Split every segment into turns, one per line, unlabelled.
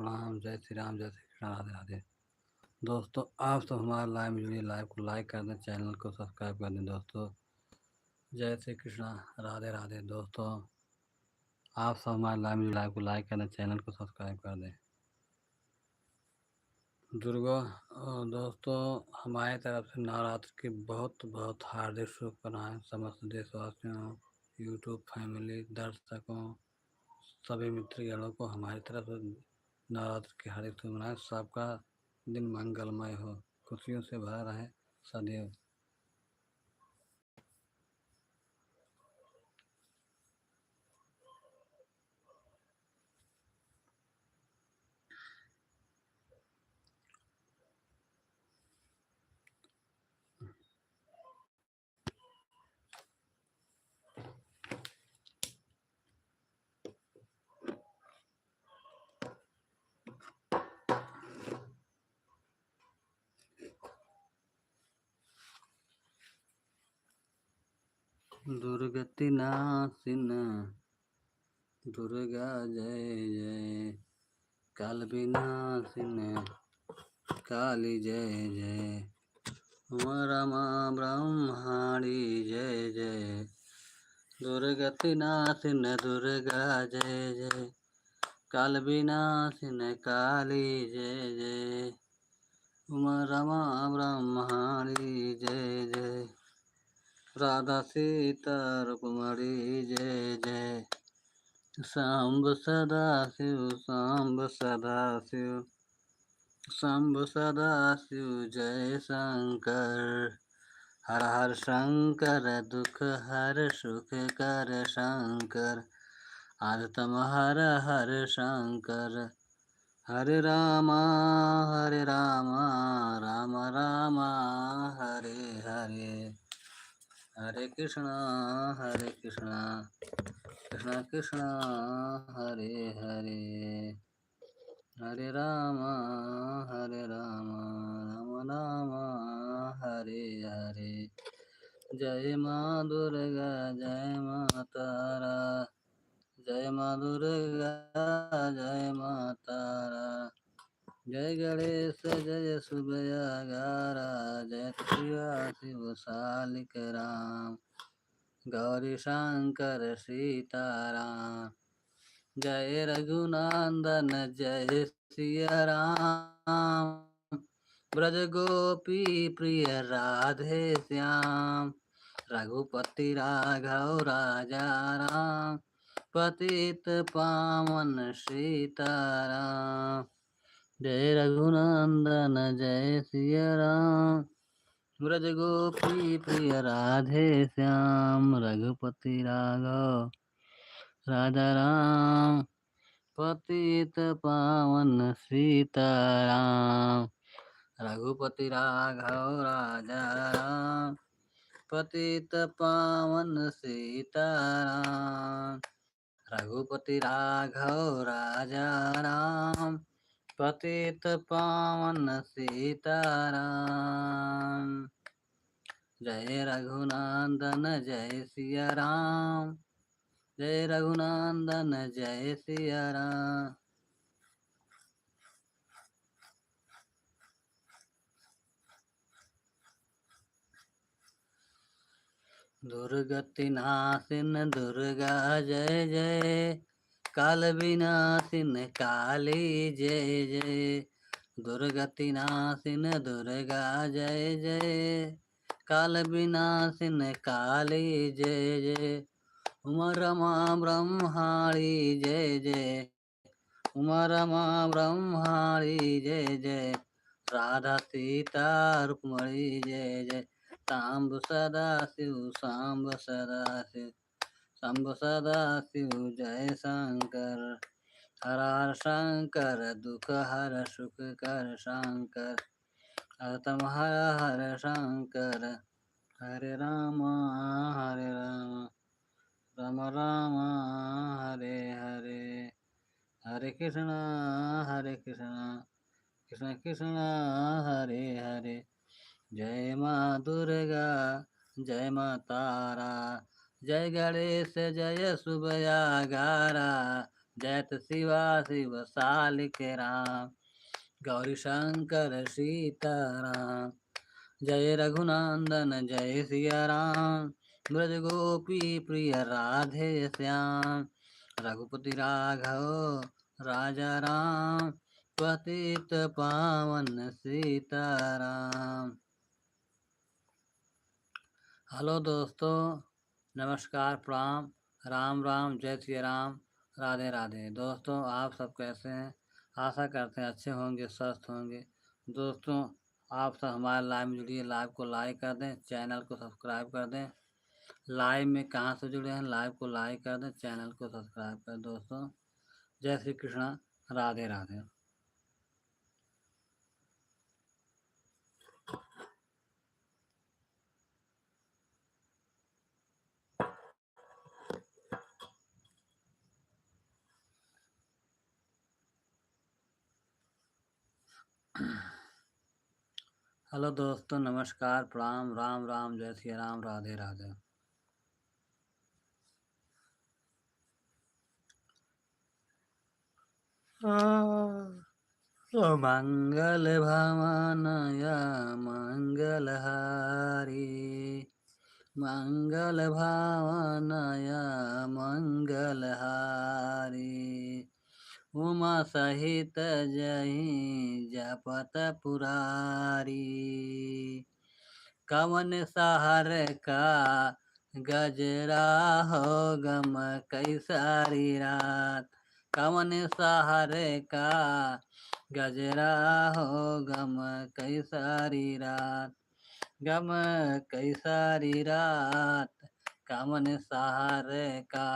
प्रणाम। जय श्री राम, जय श्री कृष्ण, राधे राधे। दोस्तों, आप सब हमारे लाइव में जुड़िए, लाइव को लाइक कर दें, चैनल को सब्सक्राइब कर दें। दोस्तों, जय श्री कृष्ण, राधे राधे। दोस्तों, आप सब हमारे लाइव में लाइव को लाइक कर दें, चैनल को सब्सक्राइब कर दें। दुर्गा दोस्तों, हमारी तरफ से नवरात्र की बहुत बहुत हार्दिक शुभकामनाएं समस्त देशवासियों, यूट्यूब फैमिली, दर्शकों, सभी मित्रगणों को हमारी तरफ से नवरात्र की हार्दिक शुभकामनाएं। सबका दिन मंगलमय हो, खुशियों से भरा रहे सदैव। दुर्गति नाशिन दुर्गा जय जय, काल विनाशिन काली जय जय, रमा ब्रह्माणी जय जय, दुर्गति नाशिन दुर्गा जय जय, काल विनाशिन काली जय जय, रमा ब्रह्माणी जय जय, राधा सीता रुक्मणी जय जय, सांब सदा शिव, सांब सदा शिव, सांब सदा शिव जय शंकर, हर हर शंकर दुख हर सुख कर शंकर, आदतम हर हर शंकर, हरे रामा राम राम हरे हरे, हरे कृष्णा कृष्णा कृष्णा हरे हरे, हरे राम राम राम हरे हरे। जय माँ दुर्गा, जय माँ तारा, जय माँ दुर्गा, जय माँ तारा, जय गणेश जय सुबया गारा, जय शिवा शिव शालिक राम, गौरी शंकर सीताराम, जय रघुनंदन जय सिया राम, ब्रज गोपी प्रिय राधे श्याम, रघुपति राघव राजा राम, पतित पावन सीताराम, जय रघुनंदन जय सिया राम, ब्रज गोपी प्रिय राधे श्याम, रघुपति राघव राजा राम, पतित पावन सीताराम, रघुपति राघव राजा राम, पतित पावन सीताराम, रघुपति राघव राजा राम, पतित पावन सीताराम, जय रघुनंदन जय सिया राम, जय रघुनंदन जय सिया राम। दुर्गति नाशिन दुर्गा जय जय, काल विनाशिन काली जय जय, दुर्गति नाशिन दुर्गा जय जय, काल विनाशिन काली जय जय, उमा रमा ब्रह्माणी जय जय, उमा रमा ब्रह्माणी जय जय, राधा सीता रुक्मणी जय जय, सांब सदा शिव, सांब सदा शिव, सांब सदा शिव जय शंकर, हर हर शंकर दुख हर सुख कर शंकर, हरतम हर हर शंकर, हरे राम राम राम हरे हरे, हरे कृष्णा कृष्ण कृष्ण हरे हरे, जय माँ दुर्गा, जय माँ तारा, जय गणेश जय सुबया गारा, जयत शिवा शिव सालिक राम, गौरी शंकर सीताराम। जय रघुनंदन जय सिया राम, ब्रज गोपी प्रिय राधे श्याम। रघुपति राघव राजा राम, पतित पावन सीताराम। हेलो दोस्तों, नमस्कार, प्रणाम, राम राम, जय श्री राम, राधे राधे। दोस्तों आप सब कैसे हैं? आशा करते हैं अच्छे होंगे, स्वस्थ होंगे। दोस्तों आप सब हमारे लाइव में जुड़िए, लाइव को लाइक कर दें, चैनल को सब्सक्राइब कर दें। लाइव में कहाँ से जुड़े हैं? लाइव को लाइक कर दें, चैनल को सब्सक्राइब कर दें। दोस्तों जय श्री कृष्णा, राधे राधे। हेलो दोस्तों, नमस्कार, प्रणाम, राम राम, जय श्री राम, राधे राधे। मंगल भवनय मंगलहारी, मंगल भावनय मंगलहारी। उमा सहित जहि जपत पुरारी, कवन सहर का गजरा हो गम कैसारी रात। कवन सहर का गजरा हो गम कैसारी रात, गम कैसारी रात। कवन सहर का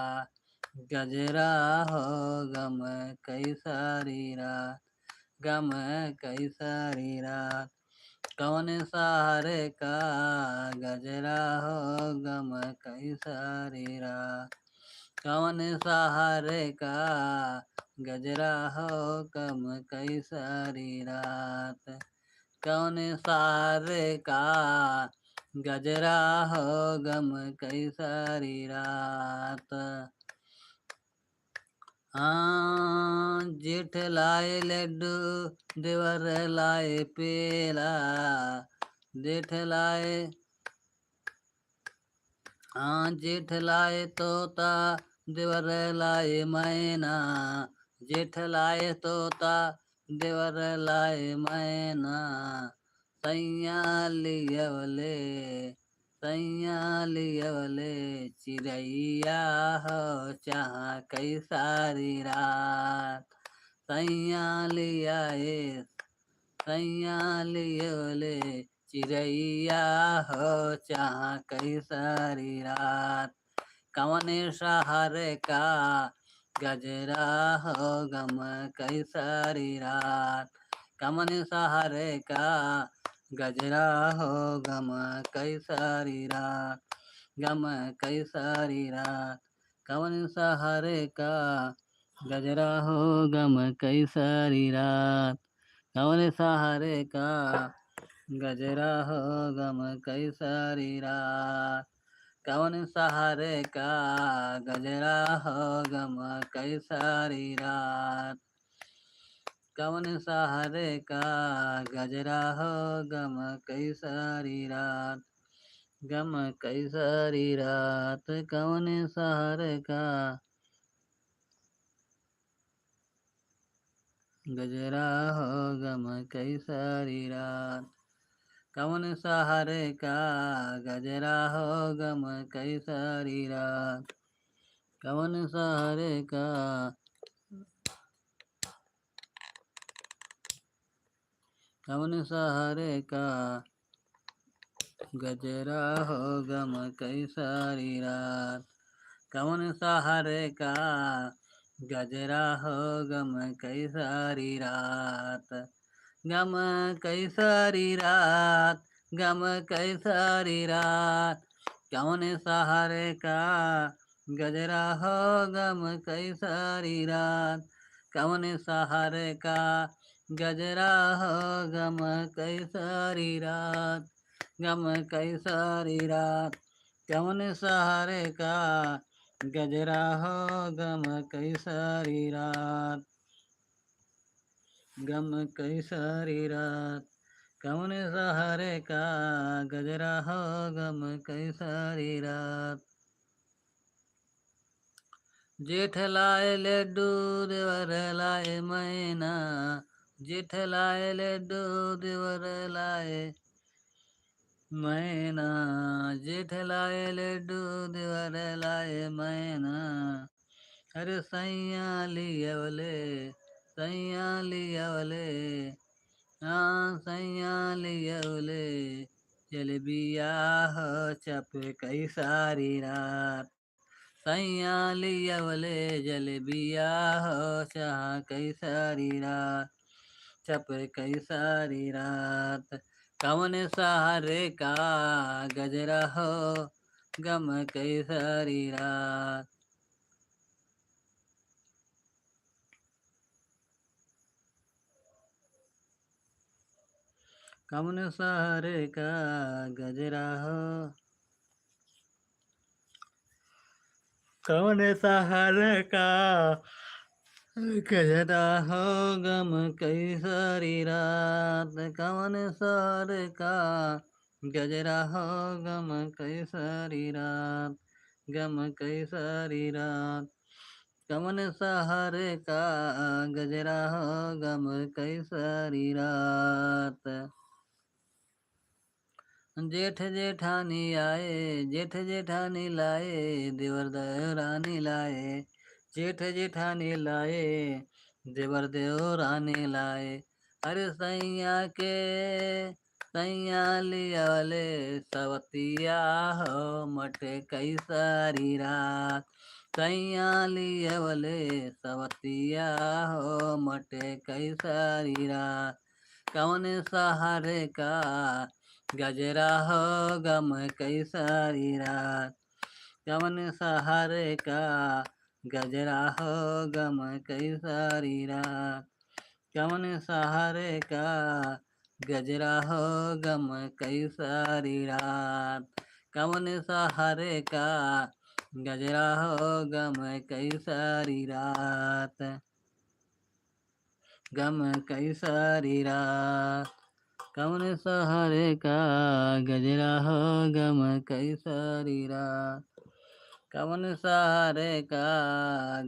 गजरा हो गम कैसारी रात, गम कैसारी रात। कवन सहर का गजरा हो गम कैसारी रात, कवन सहर का गजरा हो गम कैसारी रात। कवन सहर का गजरा हो गम कैसारी रात। जेठ लाए लड्डू देवर लाए पेला, जेठ लाए जेठ लाए तोता देवर लाए मैना, जेठ लाए तोता देवर लाए मैना। सैया लियवले सैया लियवले चिड़ैया हो चाह कैसारी रात। सैया लियाए सैया लियवले चिड़ैया हो चाह कैसारी रात। कवन शहर का गजरा हो गम कैसारी रात, कवन शहर का गजरा हो गम कैसारी रात, गम कैसारी रात। कवन शहर का गजरा हो गम कैसारी रात, कवन शहर का गजरा हो गम कैसारी रात। कवन शहर का गजरा हो गम कैसारी रात, कवन शहर का गजरा हो गम कैसारी रात, गम कैसारी रात। कवन शहर का गजरा हो गम कैसारी रात, कवन शहर का गजरा हो गम कैसारी रात। कवन शहर का कवन शहर का गजरा हो गम कैसारी रात, कवन शहर का गजरा हो गम कैसारी रात, गम कैसारी रात, गम कैसारी रात। कवन शहर का गजरा हो गम कैसारी रात, कवन शहर का गजरा हो गम कैसारी रात, गम कैसारी रात। कवन शहर का गजरा हो गम कई सारी रात, गम कई सारी रात, कौन सहारे का गजरा हो गम कई सारी रात। जेठ लाए लड्डू देवर लाए मैना, जेठ लाए लड्डू देवर लाए मैना, जेठ लाए लड्डू देवर लाए मैना, अरे सैया लियवले, सैया लियवले, हाँ सैया लियवले, जलेबिया हो चप कई सारी रात, सैया लियवले जलेबिया हो चाह कई सारी रात, चप कई सारी रात, कवन सहारे का गजरा हो गम कई सारी रात। कवन सहारे का गजरा हो, कवन सहारे का गजरा हो गम कई सारी रात, कवन सहारे का गजरा हो गम कई सारी रात, गम कई सारी रात, कवन सहारे का गजरा हो गम कई सारी रात। जेठ जेठानी आए, जेठ जेठानी लाए, देवर देवरानी लाए, जेठ जेठानी लाए, देवर देवरानी लाए, अरे सैया के सैया लियाले सवतिया हो मटे कई सारी रात, सैया लियावले सवतिया हो मटे कई सारी रात, कौन सहारे का गजरा हो गम कई सारी रात, कवन सहारे का गजरा हो गम कई सारी रात, कवन सहारे का गजरा हो गम कई सारी रात, कवन सहारे का गजरा हो गम कई सारी रात, गम कई सारी रात, कवन सहारे का गजरा हो गम कई सारी रात, कवन सहारे का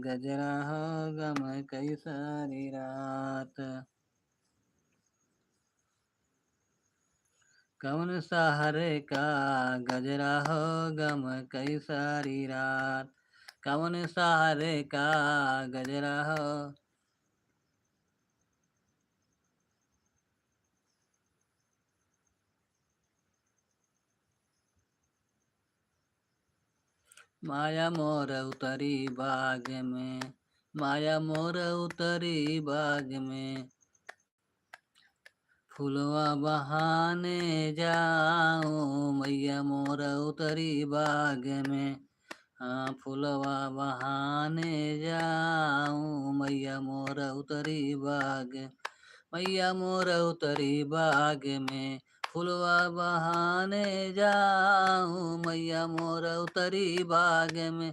गजरा हो गम कई सारी रात, कवन सहारे का गजरा हो गम कई सारी रात, कवन सहारे का गजरा हो, माया मोर उतरी बाग में, माया मोर उतरी बाग में, फुलवा बहाने जाऊं मैया मोर उतरी बाग में, हाँ फुलवा बहाने जाऊं मैया मोर उतरी बाग, मैया मोर उतरी बाग में, फुलवा बहाने जाऊं मैया मोर उतरी बाग में,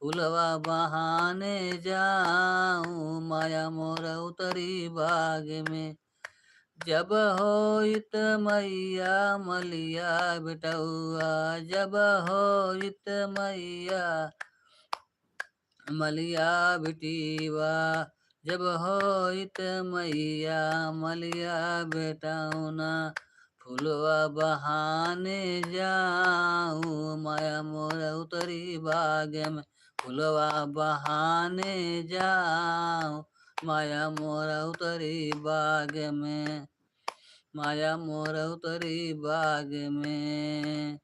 फुलवा बहाने जाऊं माया मोर उतरी बाग में, जब होइत मैया मलिया बिटौआ, जब होइत मैया मलिया बिटिवा, जब होइत मैया मलिया बेटौना, फुलवा बहाने जाऊं माया मोर उतरी बाग में, फुलवा बहाने जाऊं माया मोर उतरी बाग में, माया मोर उतरी बाग में,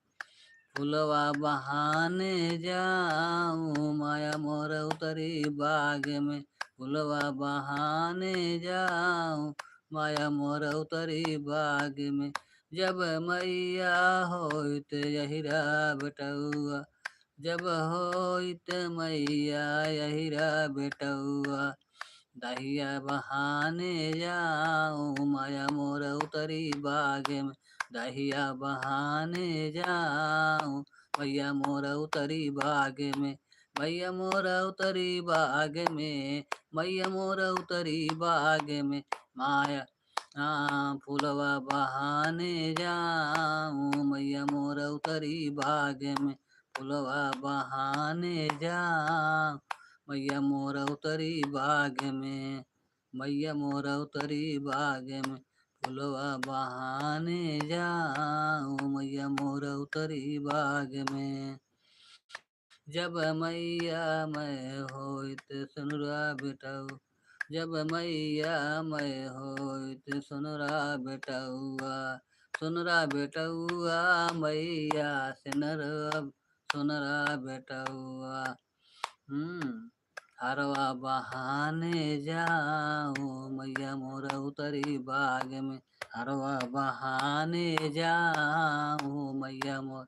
फुलवा बहाने जाऊं माया मोर उतरी बाग में, फुलवा बहाने जाऊं माया मोर उतरी बाग में, जब मैया होइत यहिरा बेटौआ, जब होइत मैया यहिरा बेटौआ, दहिया बहाने जाऊं माया मोर उतरी बाग में, दहिया बहाने जाऊं मैया मोर उतरी बाग में, मैया मोर उतरी बाग में, मैया मोर उतरी बाग में, माया फूलवा बहाने जाऊं, मैया मोर उतरी बाग में, फूलवा बहाने जाऊं, मैया मोर उतरी बाग में, मैया मोर उतरी बाग में, फूलवा बहाने जाऊं, मैया मोर उतरी बाग में। जब मैया मैं होइत सुनुरा बेटऊ, जब मैया मैं होइत सुनुरा बेटउआ, सुनरा बेटउआ मैया सिनर सुनरा बेटउआ। हरवा बहाने जाऊं, मैया मोर उतरी बाग में, हरवा बहाने जाऊं, मैया मोर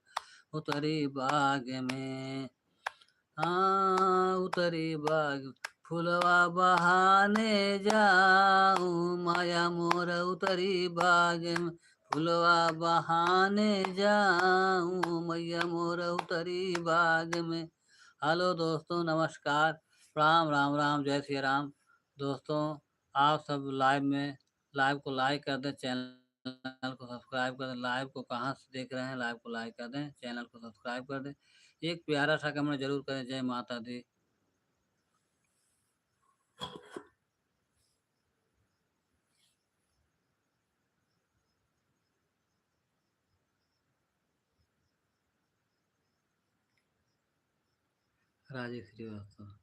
उतरी बाग में। उतरी बाग फुलवा बहाने जाऊं, माया मोर उतरी बाग में, फुलवा बहाने जाऊं, मैया मोर उतरी बाग में। हेलो दोस्तों, नमस्कार, राम राम राम, जय श्री राम। दोस्तों, आप सब लाइव को लाइक कर दें, चैनल को सब्सक्राइब कर दें। लाइव को कहाँ से देख रहे हैं, लाइव को लाइक कर दें, चैनल को सब्सक्राइब कर दें, एक प्यारा सा कमेंट जरूर करें। जय माता दी। राजेश श्रीवास्तव।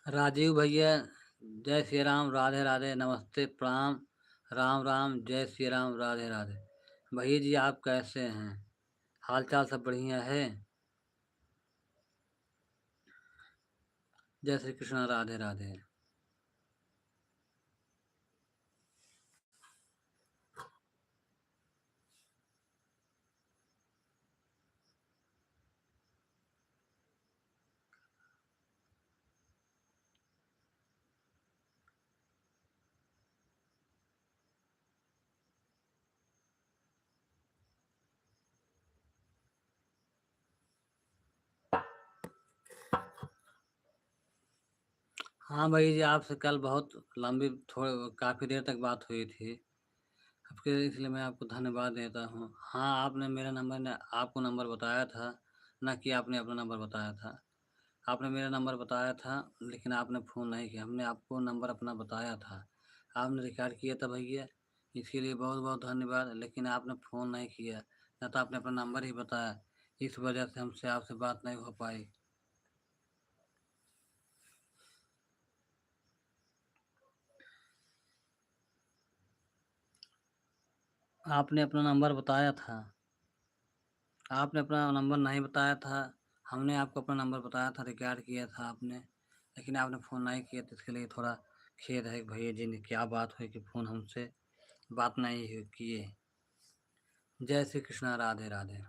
राजीव भैया, जय श्री राम, राधे राधे, नमस्ते, प्रणाम, राम राम, जय श्री राम, राधे राधे। भैया जी, आप कैसे हैं? हाल चाल सब बढ़िया है? जय श्री कृष्ण, राधे राधे। हाँ भैया जी, आपसे कल बहुत लंबी थोड़ी काफ़ी देर तक बात हुई थी आपके, इसलिए मैं आपको धन्यवाद देता हूँ। हाँ, आपने मेरा नंबर ने आपको नंबर बताया था, ना कि आपने अपना नंबर बताया था। आपने मेरा नंबर बताया था, लेकिन आपने फ़ोन नहीं किया। हमने आपको नंबर अपना बताया था, आपने रिकॉर्ड किया था भैया, इसके लिए बहुत बहुत धन्यवाद। लेकिन आपने फ़ोन नहीं किया, ना तो आपने अपना नंबर ही बताया, इस वजह से हमसे आपसे बात नहीं हो पाई। आपने अपना नंबर बताया था, आपने अपना नंबर नहीं बताया था। हमने आपको अपना नंबर बताया था, रिकॉर्ड किया था आपने, लेकिन आपने फ़ोन नहीं किया, तो इसके लिए थोड़ा खेद है कि भैया जी ने क्या बात हुई कि फ़ोन हमसे बात नहीं किए। जय श्री कृष्णा, राधे राधे।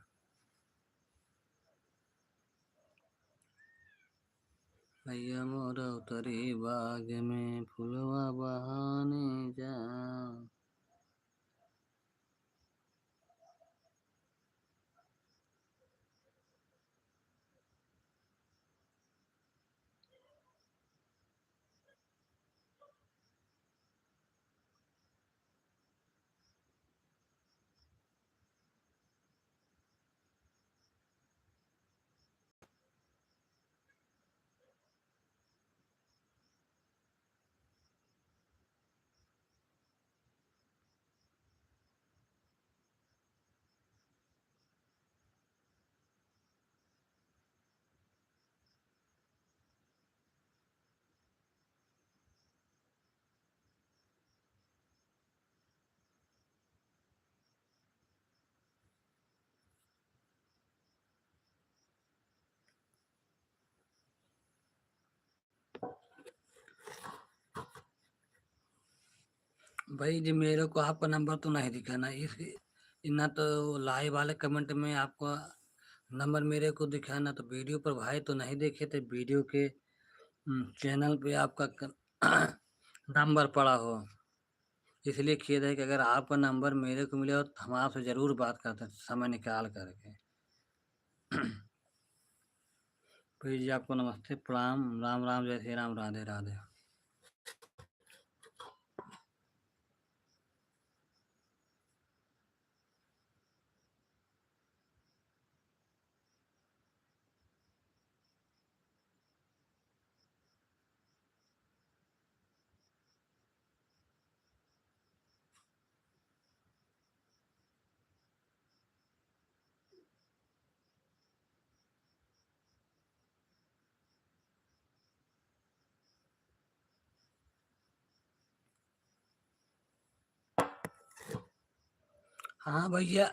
मैया मोर उतरी बाग में, फुलवा बहाने जा। भाई जी, मेरे को आपका नंबर तो नहीं दिखा ना, ना तो लाइव वाले कमेंट में आपको नंबर मेरे को दिखा, ना तो वीडियो पर भाई तो नहीं देखे थे वीडियो के चैनल पे आपका नंबर पड़ा हो। इसलिए खेद है कि अगर आपका नंबर मेरे को मिले हो तो हम आपसे ज़रूर बात करते हैं समय निकाल करके। प्रिय जी आपको नमस्ते, प्रणाम, राम राम, जय श्री राम, राधे राधे। हाँ भैया,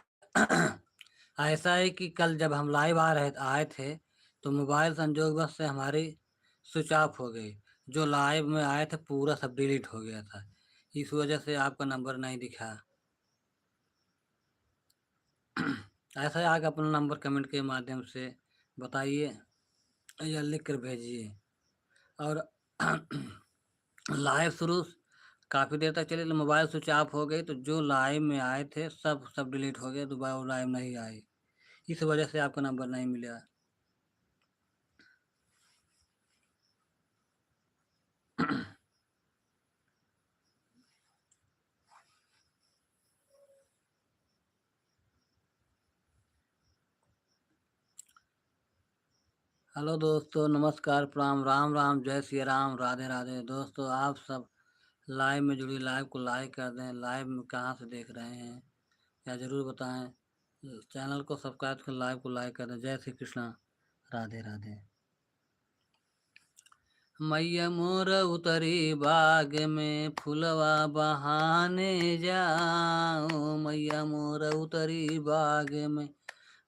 ऐसा है कि कल जब हम लाइव आए थे तो मोबाइल संजोगवश से हमारी स्विच ऑफ हो गई। जो लाइव में आए थे पूरा सब डिलीट हो गया था। इस वजह से आपका नंबर नहीं दिखा। ऐसा है, आगे अपना नंबर कमेंट के माध्यम से बताइए या लिख कर भेजिए। और लाइव शुरू काफ़ी देर तक चली तो मोबाइल स्विच ऑफ हो गई, तो जो लाइव में आए थे सब डिलीट हो गए, दोबारा वो लाइव नहीं आई। इस वजह से आपका नंबर नहीं मिला। हेलो दोस्तों, नमस्कार, प्रणाम, राम राम, जय श्री राम, राधे राधे। दोस्तों आप सब लाइव में जुड़िए, लाइव को लाइक कर दें। लाइव में कहाँ से देख रहे हैं या ज़रूर बताएं। चैनल को सब्सक्राइब कर लाइव को लाइक कर दें। जय श्री कृष्णा, राधे राधे। मैया मोर उतरी बाग में फुलवा बहाने जाओ। मैया मोर उतरी बाग में,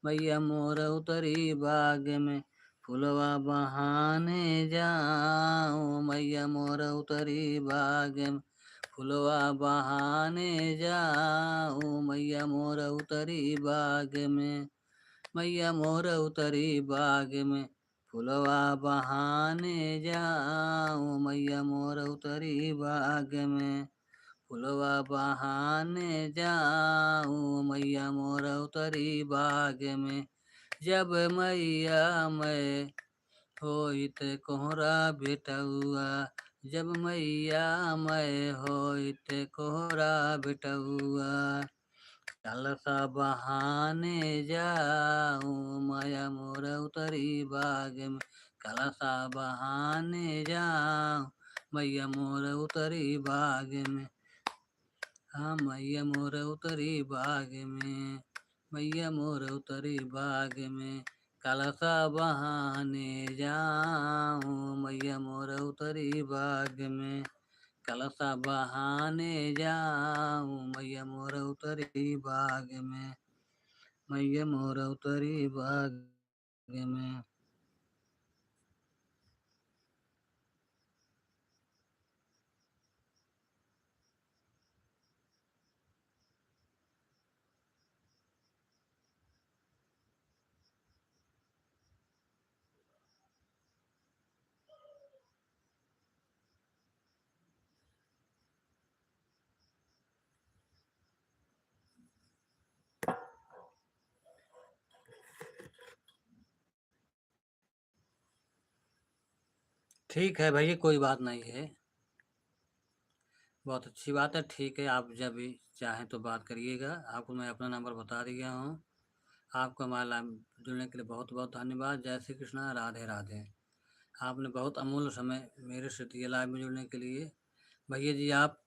मैया मोर उतरी बाग में फुलवा बहाने जाओ। मैया मोर उतरी बाग में फुलवा बहाने जाओ। मैया मोर उतरी बाग में, मैया मोर उतरी बाग में फुलवा बहाने जाऊं। मैया मोर उतरी बाग में फुलवा बहाने जाऊं। मैया मोर उतरी बाग में, जब मैया मैं होइत कोहरा बेटउआ। जब मैया मैं होइत कोहरा बेटउआ। कलसा बहाने जाऊं। मैया मोर उतरी बाग में कलसा बहाने जाऊं। मैया मोर उतरी बाग में, हाँ मैया मोर उतरी बाग में, मैया मोर उतरी बाग में कलसा बहाने जाऊं। मैया मोर उतरी बाग में कलसा बहाने जाऊं। मैया मोर उतरी बाग में, मैया मोर उतरी बाग में। ठीक है भैया, कोई बात नहीं है। बहुत अच्छी बात है। ठीक है, आप जब भी चाहें तो बात करिएगा। आपको मैं अपना नंबर बता दिया हूँ। आपको हमारे लाइव जुड़ने के लिए बहुत बहुत धन्यवाद। जय श्री कृष्णा, राधे राधे। आपने बहुत अमूल्य समय मेरे से दिया लाइव में जुड़ने के लिए। भैया जी आप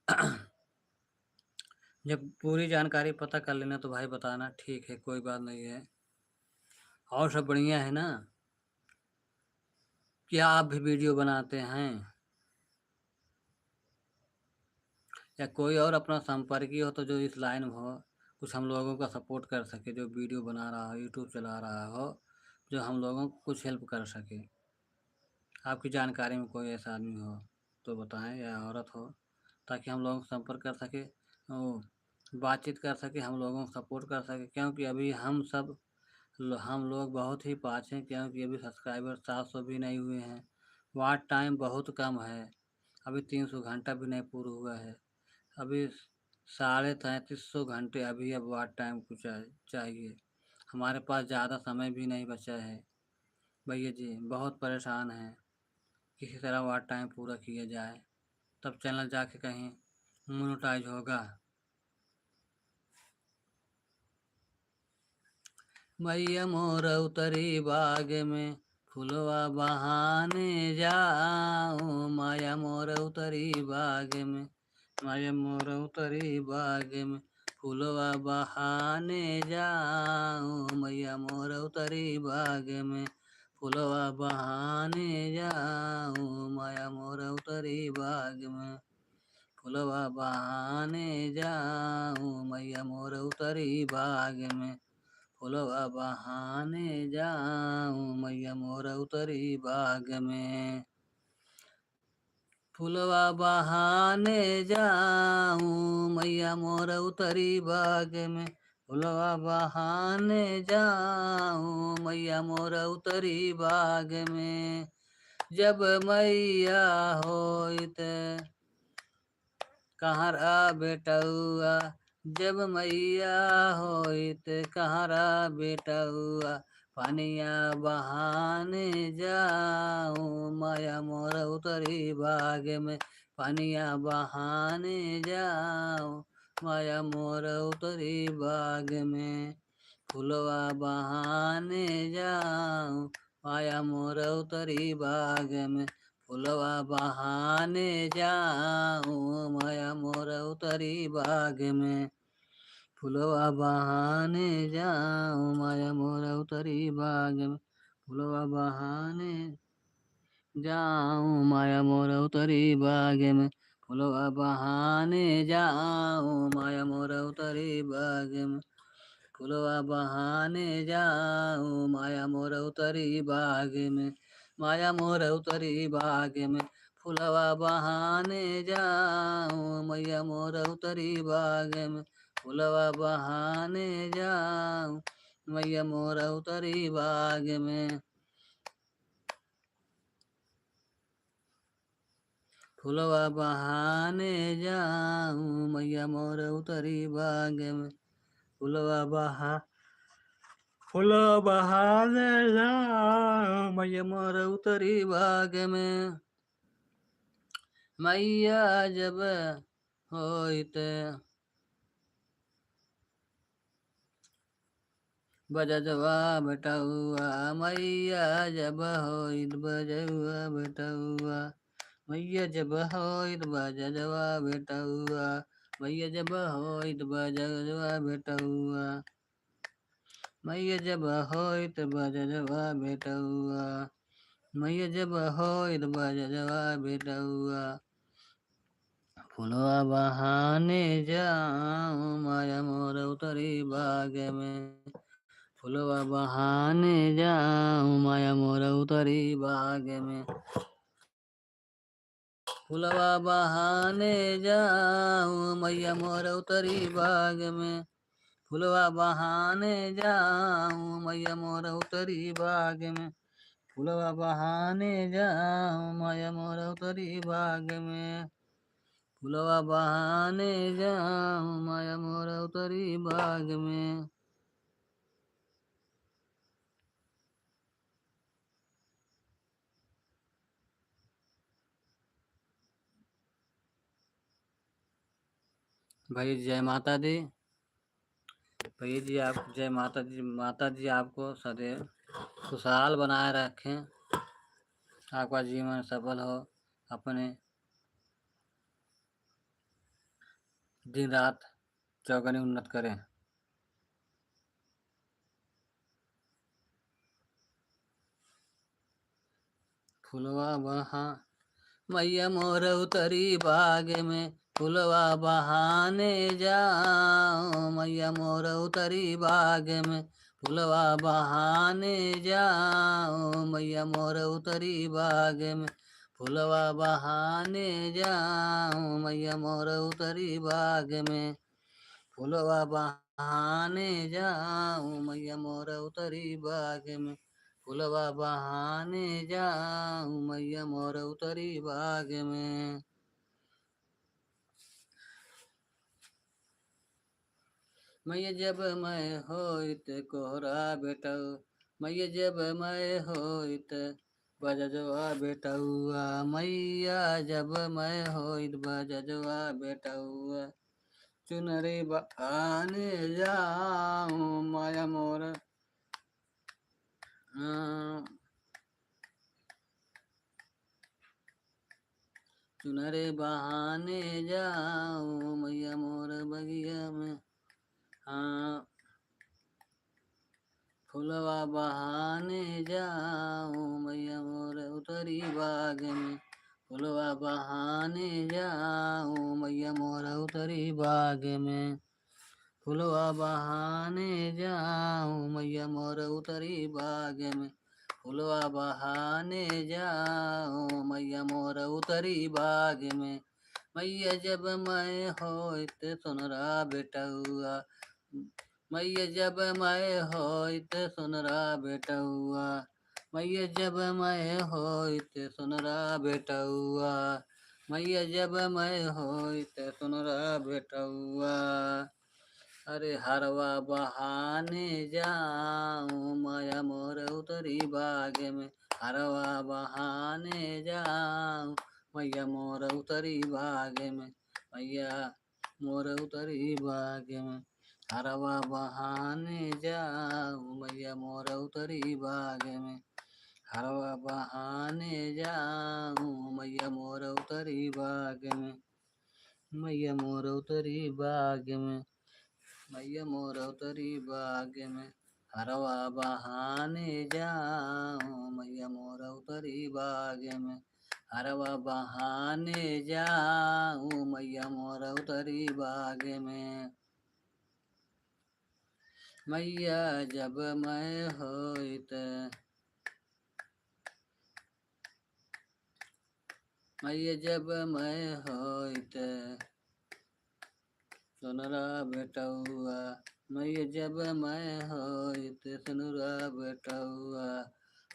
जब पूरी जानकारी पता कर लेना तो भाई बताना। ठीक है, कोई बात नहीं है। और सब बढ़िया है ना? क्या आप भी वीडियो बनाते हैं या कोई और अपना संपर्की हो तो जो इस लाइन में हो, कुछ हम लोगों का सपोर्ट कर सके, जो वीडियो बना रहा हो, यूट्यूब चला रहा हो, जो हम लोगों को कुछ हेल्प कर सके। आपकी जानकारी में कोई ऐसा आदमी हो तो बताएं, या औरत हो, ताकि हम लोगों को संपर्क कर सके। ओ, बातचीत कर सके, हम लोगों को सपोर्ट कर सके, क्योंकि अभी हम लोग बहुत ही पास हैं, क्योंकि अभी सब्सक्राइबर 700 भी नहीं हुए हैं। वाच टाइम बहुत कम है, अभी 300 घंटा भी नहीं पूरा हुआ है। अभी 3350 घंटे अभी अब वाच टाइम को चाहिए। हमारे पास ज़्यादा समय भी नहीं बचा है भैया जी, बहुत परेशान हैं। किसी तरह वाच टाइम पूरा किया जाए, तब चैनल जाके कहीं मोनेटाइज होगा। मैया मोर उतरी बाग में फुलवा बहाने जाऊं, माया मोर उतरी बाग में, माया मोर उतरी बाग में फुलवा बहाने जाऊं, मैया मोर उतरी बाग में फुलवा बहाने जाऊं, माया मोर उतरी बाग में फुलवा बहाने जाऊं, मैया मोर उतरी बाग में फुलवा बहाने जाऊं, मैया मोर उतरी बाग में फुलवा बहाने जाऊं, मैया मोर उतरी बाग में फुलवा बहाने जाऊं, मैया मोर उतरी बाग में। जब मैया होइत कहाँ बेटउआ, जब मैया होइत कहाँ बेटउआ, पानिया बहाने जाऊं, माया मोर उतरी बाग में पानिया बहाने जाऊं, माया मोर उतरी बाग में फुलवा बहाने जाऊं, माया मोर उतरी बाग में फुलवा बहाने जाऊं, माया मोर उतरी बाग में फुलवा बहाने जाऊं, माया मोर उतरी बाग में फुलवा बहाने जाऊं, माया मोर उतरी बाग में फुलवा बहाने जाऊं, माया मोर उतरी बाग में फुलवा बहाने जाऊं, माया मोर उतरी बाग में माया मोर उतरी बाग में फुलवा बहाने जाऊं, मैया मोर उतरी बाग में फुलवा बहाने जाऊं, मैया मोर उतरी बाग में फुलवा बहाने जाऊं, मैया मोर उतरी बाग में फुलवा बहाने जाऊं, मैया मोर उतरी बाग में मैया जब होइत बजजवा बेटउआ, मैया जब होइत बजउआ बेटउआ, मैया जब होइत बजजवा बेटउआ, मैया जब होइत बजजवा बेटउआ, मैया जब होइत बजजवा बेटउआ, मैया जब होइत बजजवा बेटउआ, फुलवा बहाने जाऊं, माया मोर उतरी बाग में फुलवा बहाने जाऊं, माया मोर उतरी बाग में फुलवा बहाने जाऊं, मैया मोर उतरी बाग में फुलवा बहाने जाऊं, मैया मोर उतरी बाग में फुलवा बहाने जाऊं, माया मोर उतरी बाग में फुलवा बहाने जाऊं, माया मोर उतरी बाग में भाई जय माता दी। भैया जी आप जय माता जी, माता जी आपको सदैव खुशहाल बनाए रखें, आपका जीवन सफल हो, अपने दिन रात चौगनी उन्नत करें। फुलवा बहा मैया मोर उतरी बाग में फुलवा बहाने जाऊं, मैया मोर उतरी बाग में फुलवा बहाने जाऊं, मैया मोर उतरी बाग में फुलवा बहाने जाऊं, मैया मोर उतरी बाग में फुलवा बहाने जाऊं मैया मोर उतरी बाग में, फुलवा बहाने जाऊं मैया मोर उतरी बाग में। मैया जब मैं होइत कोहरा बेटऊ, मैया जब मैं होइत बजजवा बेटउआ, मैया जब मैं होइत बजजवा बेटउआ, चुनरी बहाने जाऊं माया मोर चुनरे बहाने जाऊं मैया मोर बगिया में। हाँ फुलवा बहाने जाऊं मैया मोर उतरी बाग में, फुलवा बहाने जाऊं मैया मोर उतरी बाग में, फुलवा बहाने जाऊं मैया मोर उतरी बाग में, फुलवा बहाने जाऊं मैया मोर उतरी बाग में। मैया जब मैं होइत सुनरा बेटउआ, मैया जब मैं होइत सुनरा बेटउआ, मैया जब मैं होइत सुनरा बेटउआ, मैया जब मैं होइत सुनरा बेटउआ, अरे हरवा बहाने जाऊं माया मोर उतरी बाग में, हरवा बहाने जाऊं मैया मोर उतरी बाग में, मैया मोर उतरी बाग में, हरवा बहाने जाऊं मैया मोर उतरी बाग में, हरवा बहाने जाऊं मैया मोर उतरी बाग में, मैया मोर उतरी बाग में, मैया मोर उतरी बाग में, हरवा बहाने जाऊं मैया मोर उतरी बाग में, हरवा बहाने जाऊं मैया मोर उतरी बाग में। मैया जब मैं होइत, मैया जब मैं होइत सुनरा बेटउआ, मैया जब मैं होइत सुनरा बेटउआ,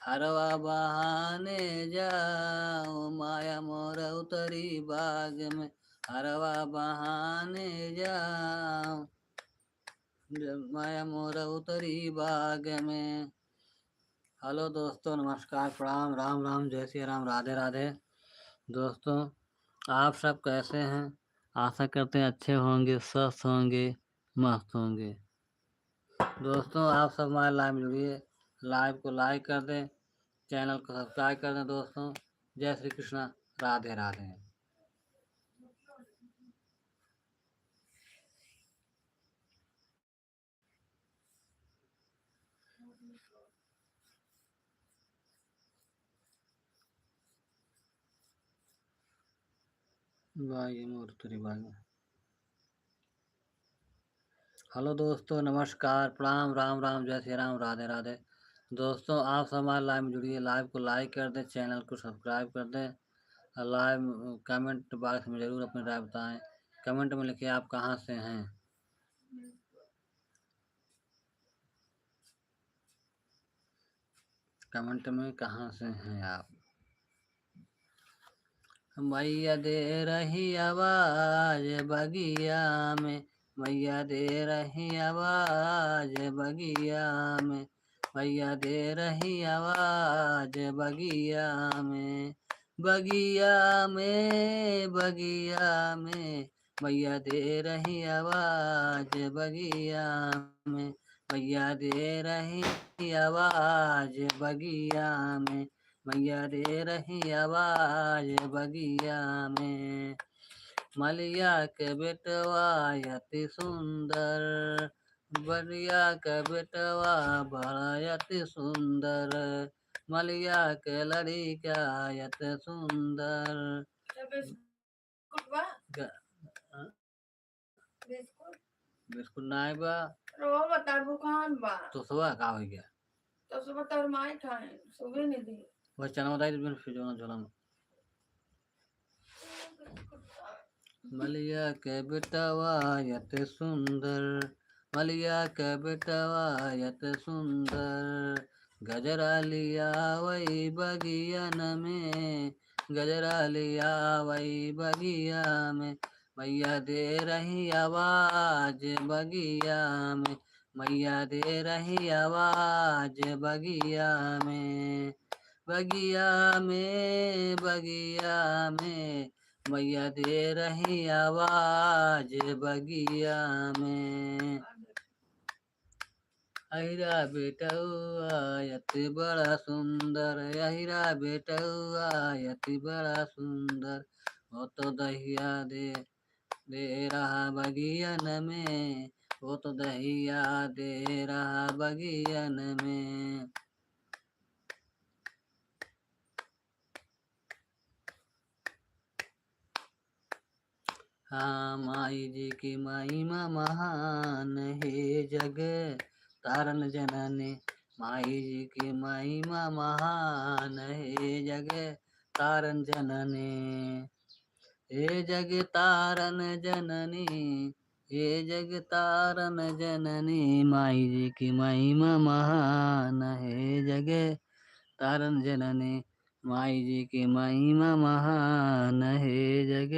हरवा बहाने जाऊं माया मोर उतरी बाग में, हरवा बहाने जाऊं माया मोर उतरी बाग में। हेलो दोस्तों, नमस्कार, प्रणाम, राम राम, जय श्री राम, राधे राधे। दोस्तों आप सब कैसे हैं? आशा करते हैं अच्छे होंगे, स्वस्थ होंगे, मस्त होंगे। दोस्तों आप सब हमारे लाइव में जुड़िए, लाइव को लाइक कर दें, चैनल को सब्सक्राइब कर दें। दोस्तों जय श्री कृष्णा, राधे राधे। हेलो दोस्तों, नमस्कार, प्रणाम, राम राम, जय श्री राम, राधे राधे। दोस्तों आप सब हमारे लाइव में जुड़िए, लाइव को लाइक कर दें, चैनल को सब्सक्राइब कर दें। लाइव कमेंट बॉक्स में ज़रूर अपनी राय बताएं। कमेंट में लिखिए आप कहाँ से हैं। कमेंट में कहाँ से हैं आप। मैया दे रही आवाज बगिया में, मैया दे रही आवाज बगिया में, मैया दे रही आवाज बगिया में, बगिया में, बगिया में, मैया दे रही आवाज बगिया में, मैया दे रही आवाज बगिया में, मैया दे रही आवाज बगिया में। मलिया के बेटवा अति सुंदर, बलिया के बेटवा बड़ा अति सुंदर, मलिया के लड़िका अति सुंदर। बिस्कुट नाय बा, बता दुकान बा तो सुबह का हो गया, तो सुबह तो माई खाए, सुबह नहीं दी वह चना बताई फिर जो झोला में। मलिया के बेटवा यत सुंदर, मलिया के बेटवा यत सुंदर, गजरा लिया वही बगियन में, गजरा लिया वही बगिया में, मैया दे रही आवाज बगिया में, मैया दे रही आवाज बगिया में, बगिया में, बगिया में, मैया दे रही आवाज बगिया में। अहिरा बेटौआ यति बड़ा सुंदर, अहिरा बेटौआ यति बड़ा सुंदर, वो तो दहिया दे रहा बगियन में, वो तो दहिया दे रहा बगियन में। हाँ माई जी की महिमा महान है जग तारन जननी, माई जी की महिमा महान है जग तारन जननी, हे जग तारन जननी, हे जग तारन जननी, माई जी की महिमा महान है जग तारन जननी, माई जी की महिमा महान है जग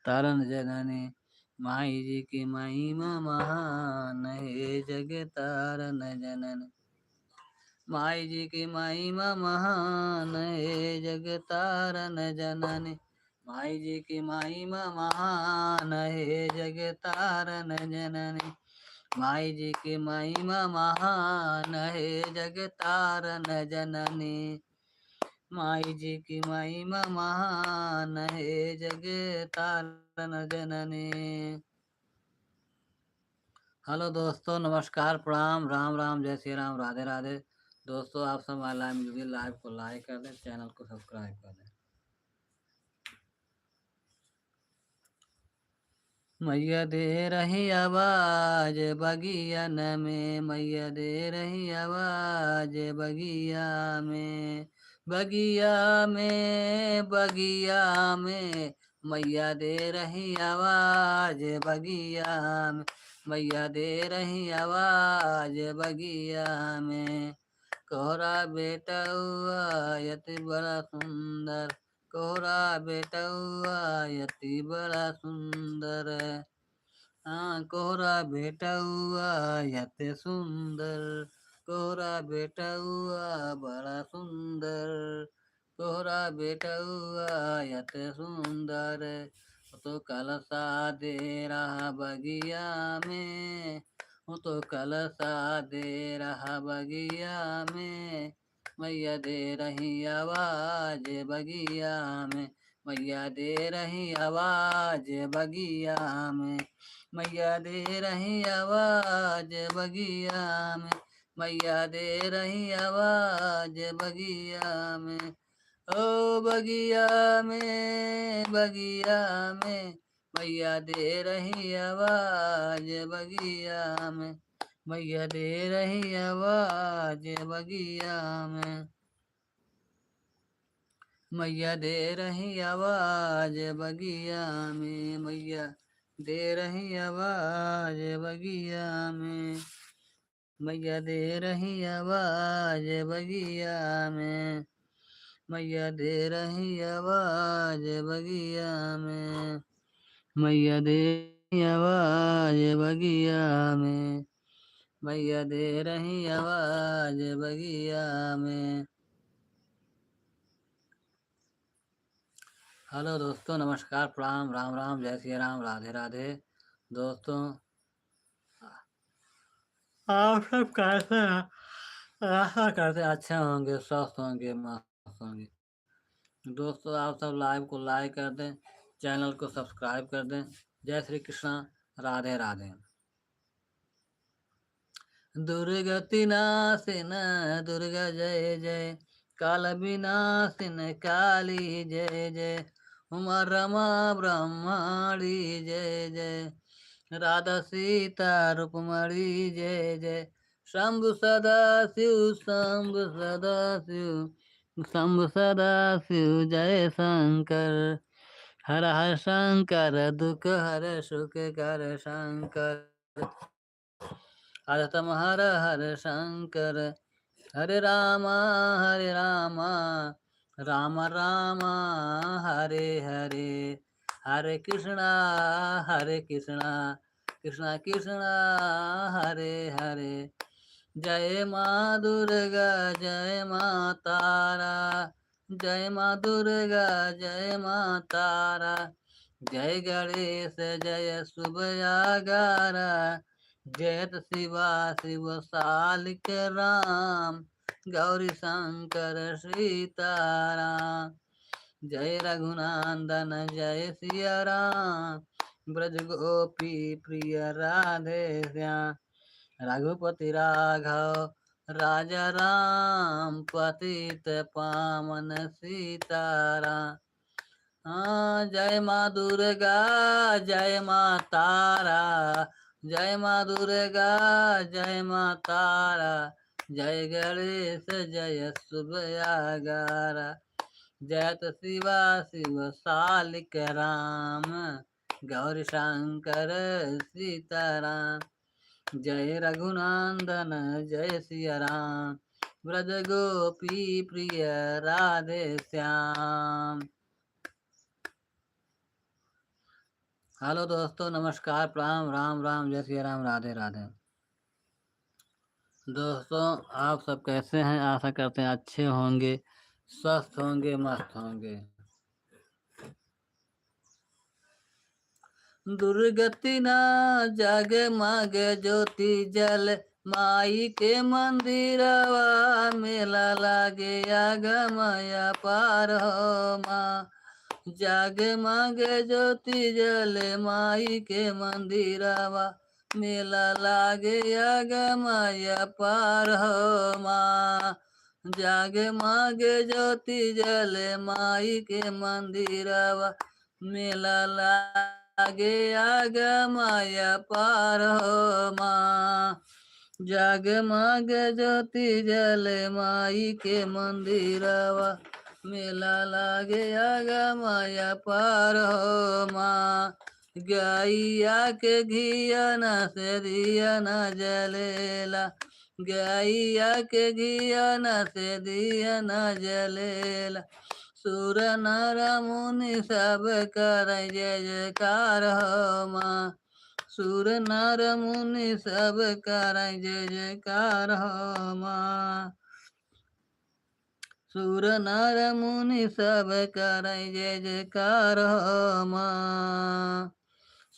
तारन जननी, माई जी की महिमा महान है जग तारन जननी, माई जी की महिमा महान है जग तारन जननी, माई जी की महिमा महान है जग तारन जननी, माई जी की महिमा महान है जग तारन जननी, माई जी की महिमा महान है जग तारन जननी। हेलो दोस्तों, नमस्कार, प्रणाम, राम राम, जय श्री राम, राधे राधे। दोस्तों आप सब हमारे लाइव म्यूजिक लाइव को लाइक कर दें, चैनल को सब्सक्राइब कर दें। मैया दे रही आवाज बगियन में, मैया दे रही आवाज बगिया में, बगिया में, बगिया में, मैया दे रही आवाज बगिया में, मैया दे रही आवाज बगिया में। कोहरा बेटा हुआ यति बड़ा सुंदर, कोहरा बेटा हुआ यति बड़ा सुंदर, हाँ कोहरा बेटा हुआ यति सुंदर, कोहरा बेटा हुआ बड़ा सुंदर, कोहरा बेटा हुआ यति सुंदर, तो कलसा दे रहा बगिया में, वो तो कलसा दे रहा बगिया में, मैया दे रही आवाज बगिया में, मैया दे रही आवाज बगिया में, मैया दे रही आवाज बगिया में, मैया दे रही आवाज बगिया में, ओ बगिया में, बगिया में, मैया दे रही आवाज बगिया में, मैया दे रही आवाज बगिया में, मैया दे रही आवाज बगिया में, मैया दे रही आवाज बगिया में, मैया दे रही आवाज बगिया में, मैया दे रही आवाज बगिया में, मैया दे रही आवाज बगिया में, मैया दे रही आवाज बगिया में। हेलो दोस्तों, नमस्कार, प्रणाम, राम राम, जय श्री राम, राधे राधे। दोस्तों आप सब कैसे हैं? आशा करते अच्छे होंगे, स्वस्थ होंगे, मस्त होंगे। दोस्तों आप सब लाइव को लाइक कर दें, चैनल को सब्सक्राइब कर दें। जय श्री कृष्णा, राधे राधे। दुर्गति नाशिन दुर्गा जय जय, काल विनाशिन काली जय जय, उमा रमा ब्रह्माणी जय जय, राधा सीता रुक्मणी जय जय, शंभु सदा शिव, शंभु सदा शिव, शंभु सदा शिव, जय शंकर, हर हर शंकर दुख हर सुख कर शंकर आदतम हर हर शंकर हरे रामा राम राम हरे हरे हरे कृष्णा कृष्णा कृष्णा हरे हरे जय माँ दुर्गा जय माँ तारा जय माँ दुर्गा जय माँ तारा जय गणेश जय सुबयागारा जयत शिवा शिव सालिक राम गौरी शंकर सीताराम जय रघुनंदन जय सिया राम ब्रज गोपी प्रिय राधे श्याम रघुपति राघव राजा राम पतित पावन सीताराम। हाँ जय माँ दुर्गा जय माँ तारा जय माँ दुर्गा जय माँ तारा जय गणेश जय सुबयागारा जयत शिवा शिव सालिक राम गौरी शंकर सीताराम जय रघुनंदन जय सिया राम ब्रज गोपी प्रिय राधे श्याम। हेलो दोस्तों, नमस्कार, प्रणाम, राम राम, जय सिया राम, राधे राधे। दोस्तों आप सब कैसे हैं? आशा करते हैं अच्छे होंगे, स्वस्थ होंगे, मस्त होंगे। दुर्गति ना जगमग ज्योति जल माई के मंदिरवा मेला लागे आगमय पार हो माँ जगमग ज्योति जल माई के मंदिरवा मेला लागे अगमय पार हो माँ जगमग ज्योति जल माई के मंदिरवा मेला लागे अगमय पार हो माँ जगमग ज्योति जल माई के मंदिरवा मेला लागे अगमय पार हो माँ गैया के घियन से दियन जलेला गैया के घियन से दियन जलेला सुर नर मुनि सब कर जय जयकार हो माँ सुर नर मुनि सब कर जय जयकार हो माँ सुर नर मुनि सब कर जय जयकार हो माँ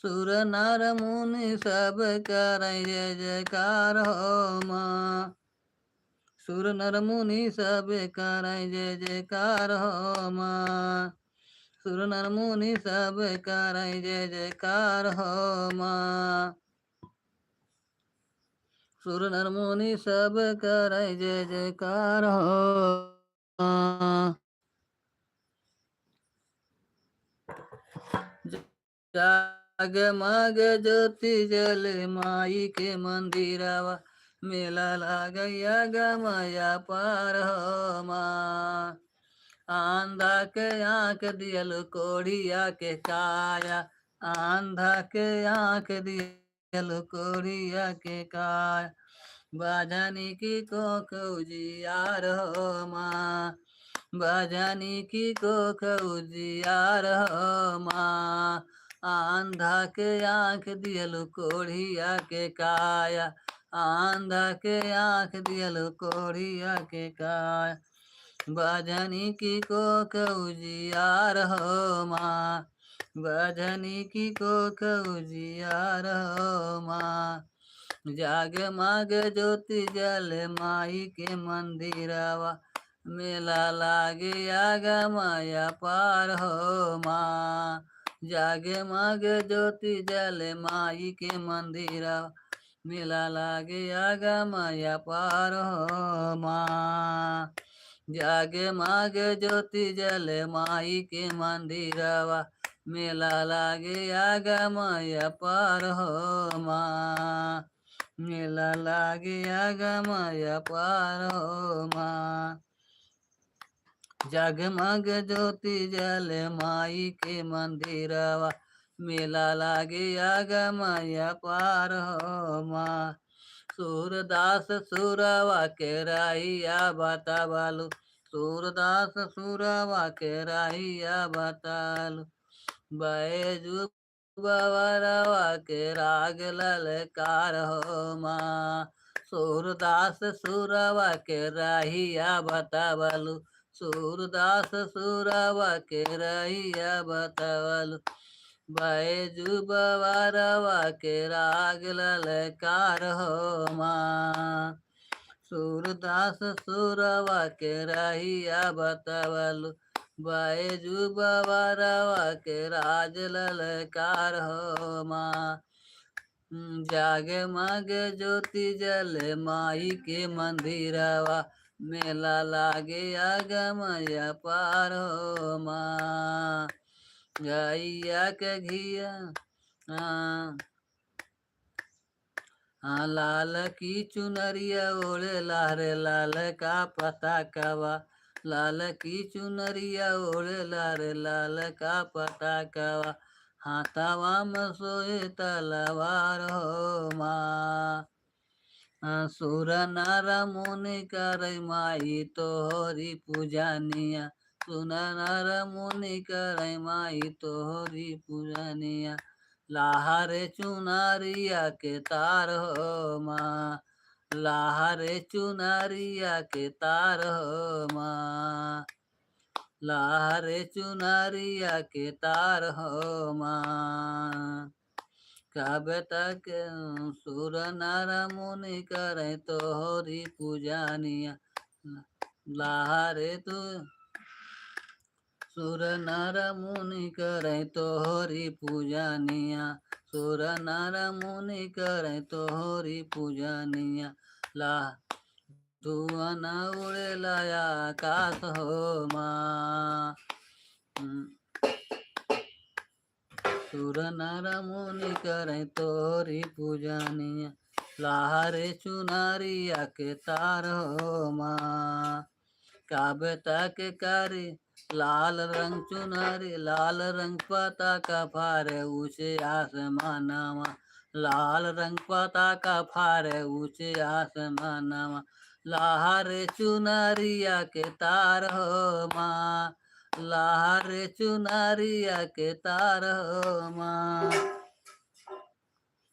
सुर नर मुनि सब कर जय जयकार हो माँ सुर नर मुनि सब कर जय जयकार हो माँ सुर नर मुनि सब कर जय जयकार हो माँ सुर नर मुनि सब कर जय जयकार हो जगमग ज्योति जल माई के मंदिरवा मेला लागैया गमया पार हो माँ आंधा के आँख दियल कोढ़िया के काया आंधा के आँख दियल कोढ़िया के काया बाजनी की कोख उजियार हो माँ बाजनी की कोख उजियार हो माँ आंधा के आँख दियल कोढ़िया के काया आंधा के आँख दियल कोढ़िया के काया बाजनी की कोख उजियार हो माँ बाजनी की कोख उजियार हो माँ जाग माग ज्योति जल माई के मंदिरवा मेला लागे आगमय पार हो माँ जागे माग ज्योति जल माई के मंदिरवा मेला लागे आगमय पार हो माँ जागे माग ज्योति जल माई के मंदिरवा मेला लागे आगमय पार हो माँ मेला लागे आगमय पार हो माँ जगमग ज्योति जल माई के मंदिरवा, मेला लागे आगमय पार हो माँ। सूरदास सुरवा के राहिया बतावलु, सूरदास सुरवा के राहिया बतालु। बैजू बवरवा के राग ललकार हो माँ। सूरदास सुरवा के राहिया बतावलु, सूरदास सुरवा के राहिया बतावलु। बैजू बवरवा के राग ललकार हो माँ। सूरदास सुरवा के राहिया बतावलु, बैजू बवरवा के राज ललकार हो माँ। जागे मागे ज्योति जल माई के मंदिरवा, मेला लागे आगमय पार हो माँ। गैया के घिया लाल की चुनरिया ओढ़े लारे लाल का पता कवा, लाल की चुनरिया ओढ़े लारे लाल का पता कवा। हाथावा में सोए तलवार हो माँ। सुर नर मुनि करे माई तोहरी पूजनिया, सुन नर मुनि करे माई तोहरी पूजनिया। लाहरे चुनरिया के तार हो माँ, लाहरे चुनरिया के तार हो माँ। लाहरे चुनरिया के तार हो माँ। कब तक सुर नर मुनि करे तोहरी पूजनिया, लाहरे तू सुर नर मुनि करे तोहरी पूजनिया, सुर नर मुनि करे तोहरी पूजनिया। ला धुवन उड़े लाया आकाश हो माँ। सुर नर मुनि करे तोहरी पूजनिया, लाहरे चुनरिया के तार हो माँ। काब तक करी लाल रंग चुनरी, लाल रंग पताका फारे ऊंचे आसमानवा, लाल रंग पताका फारे ऊंचे आसमानवा। लाहरे चुनरिया के तार हो माँ, लाहरे चुनरिया के तार हो माँ।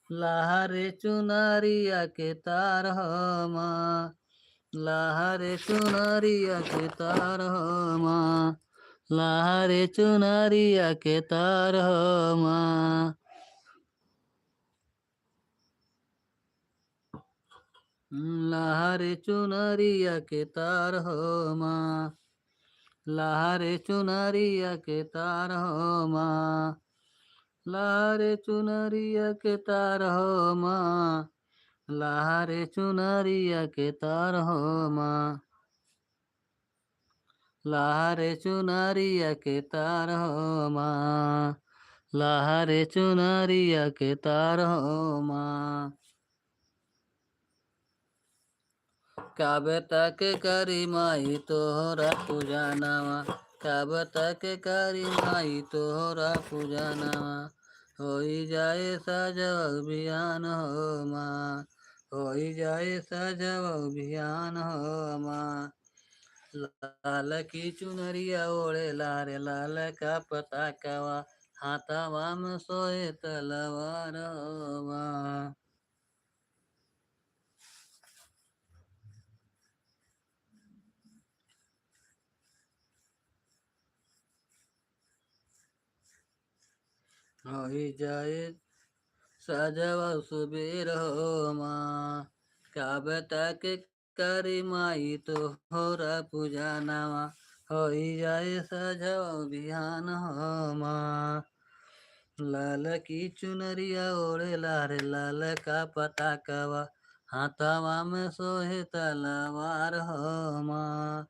लाहरे चुनरिया के तार हो माँ, लाहरे चुनरिया के तार हो माँ। लाहरे चुनरिया के तार हो माँ। लाहरे चुनरिया के तार हो माँ, लाहरे चुनरिया के तार हो माँ। लाहरे चुनरिया के तार हो माँ, लाहरे चुनरिया के तार हो माँ। लाहरे चुनरिया के तार हो माँ, लाहरे चुनरिया के तार हो माँ। कब तक करी माई तोहरा पूजनवा, कब तक करी माई तोहरा पूजनवा। होई जाए सजव अभियान हो माँ, होई जाए सजव अभियान हो माँ। लाल की चुनरिया ओढ़े लारे लाल का पता कवा, हाथावा में सोए तलवार हो माँ। होई जाए सजव सुबेर हो माँ। कब तक करी माई तोहरा पूजनवा, होई जाए सजव अभियान हो माँ। लाल की चुनरिया ओढ़े लारे लाल का पता कवा, हाथावा में सोहे तलवार हो माँ।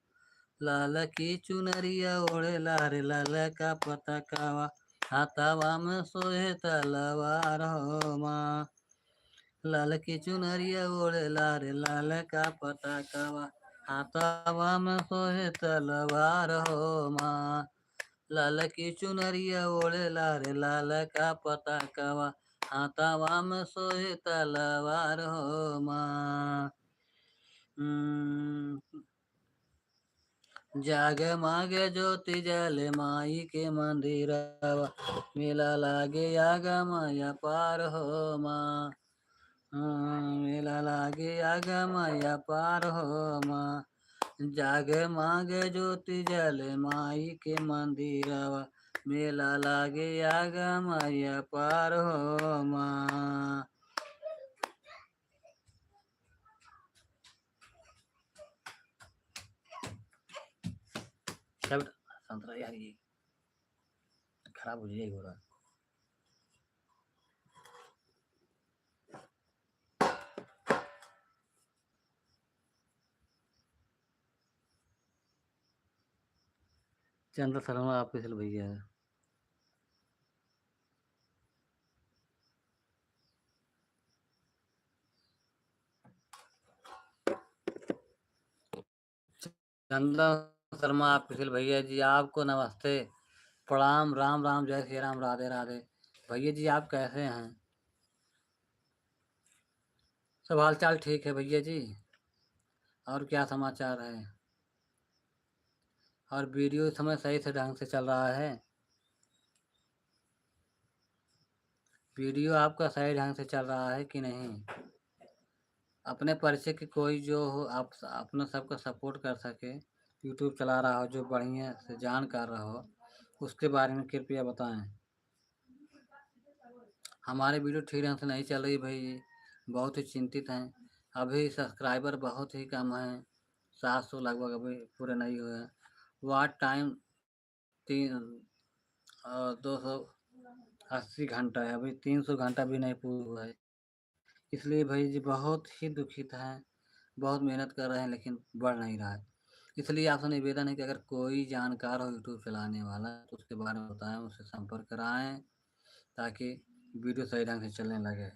लाल की चुनरिया ओढ़े लारे लाल का पता कवा, हाथावा में सोहे तलवार हो माँ। लाल की चुनरिया ओढ़े लारे लाल का पता कवा, हाथावा में सोहे तलवार हो माँ। लाल की चुनरिया ओढ़े लारे लाल का पता कवा, हाथावा में सोहे तलवार हो माँ। जागे मागे ज्योति जले माई के मंदिरवा, मेला लागे आगा माया पार हो माँ। मेला लागे आगा माया पार हो माँ। जागे मागे ज्योति जले माई के मंदिरवा, मेला लागे आगा माया पार हो माँ। क्या बेटा संतरा यार ये खराब हो जाएगा हो रहा। चंद्र शर्मा आपके चल भैया है। चंद्र शर्मा आपके भैया जी आपको नमस्ते, प्रणाम, राम राम, जय श्री राम, राधे राधे। भैया जी आप कैसे हैं? सब हाल चाल ठीक है भैया जी। और क्या समाचार है? और वीडियो इस समय सही से ढंग से चल रहा है? वीडियो आपका सही ढंग से चल रहा है कि नहीं? अपने परिचय के कोई जो हो, आप अपना सबका सपोर्ट कर सके, यूट्यूब चला रहा हो, जो बढ़िया से जानकार रहो, उसके बारे में कृपया बताएं। हमारे वीडियो ठीक ढंग से नहीं चल रही भाई, बहुत ही चिंतित हैं। अभी सब्सक्राइबर बहुत ही कम हैं, 700 लगभग अभी पूरे नहीं हुए हैं। वाट टाइम 280 घंटा है, अभी 300 घंटा भी नहीं पूरा हुआ है। इसलिए भाई जी बहुत ही दुखित हैं, बहुत मेहनत कर रहे हैं लेकिन बढ़ नहीं रहा है। इसलिए आपसे निवेदन है कि अगर कोई जानकार हो यूट्यूब चलाने वाला तो उसके बारे में बताएं, उससे संपर्क कराएं ताकि वीडियो सही ढंग से चलने लगे।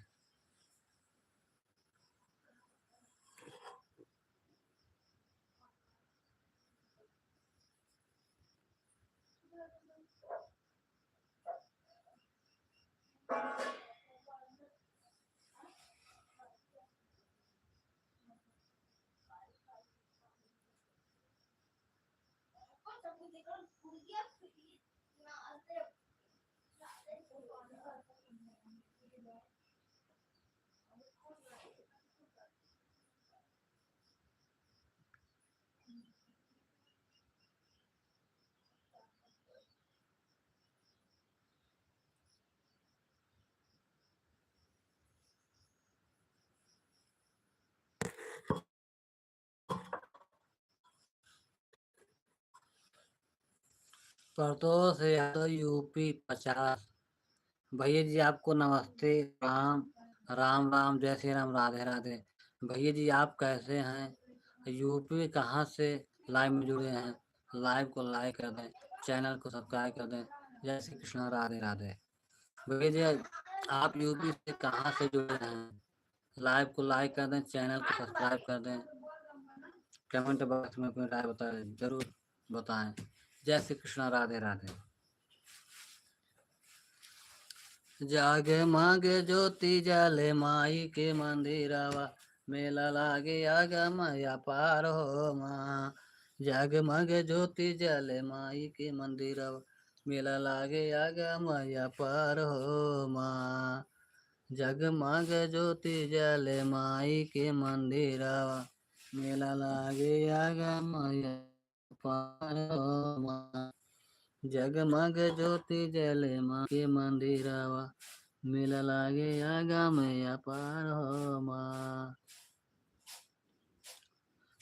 परतोष यादव यूपी 50। भैया जी आपको नमस्ते, राम राम राम, जय श्री राम, राधे राधे। भैया जी आप कैसे हैं? यूपी कहाँ से लाइव में जुड़े हैं? लाइव को लाइक कर दें, चैनल को सब्सक्राइब कर दें। जय श्री कृष्ण, राधे राधे। भैया जी आप यूपी से कहाँ से जुड़े हैं? लाइव को लाइक कर दें, चैनल को सब्सक्राइब कर दें। कमेंट बॉक्स में अपनी राय बताएं, जरूर बताएं। जय श्री कृष्ण, राधे राधे। जागे मागे ज्योति जले माई के मंदिरवा, मेला लागे आगा माया पार हो माँ। जागे मागे ज्योति जले माई के मंदिरवा, मेला लागे आगा माया पार हो माँ। जगमग ज्योति जले माई के मंदिरवा, मेला लागे आगा माया पार हो माँ। जगमग ज्योति जले माँ के मंदिरवा, मेला लागे आगा मैया पार हो माँ।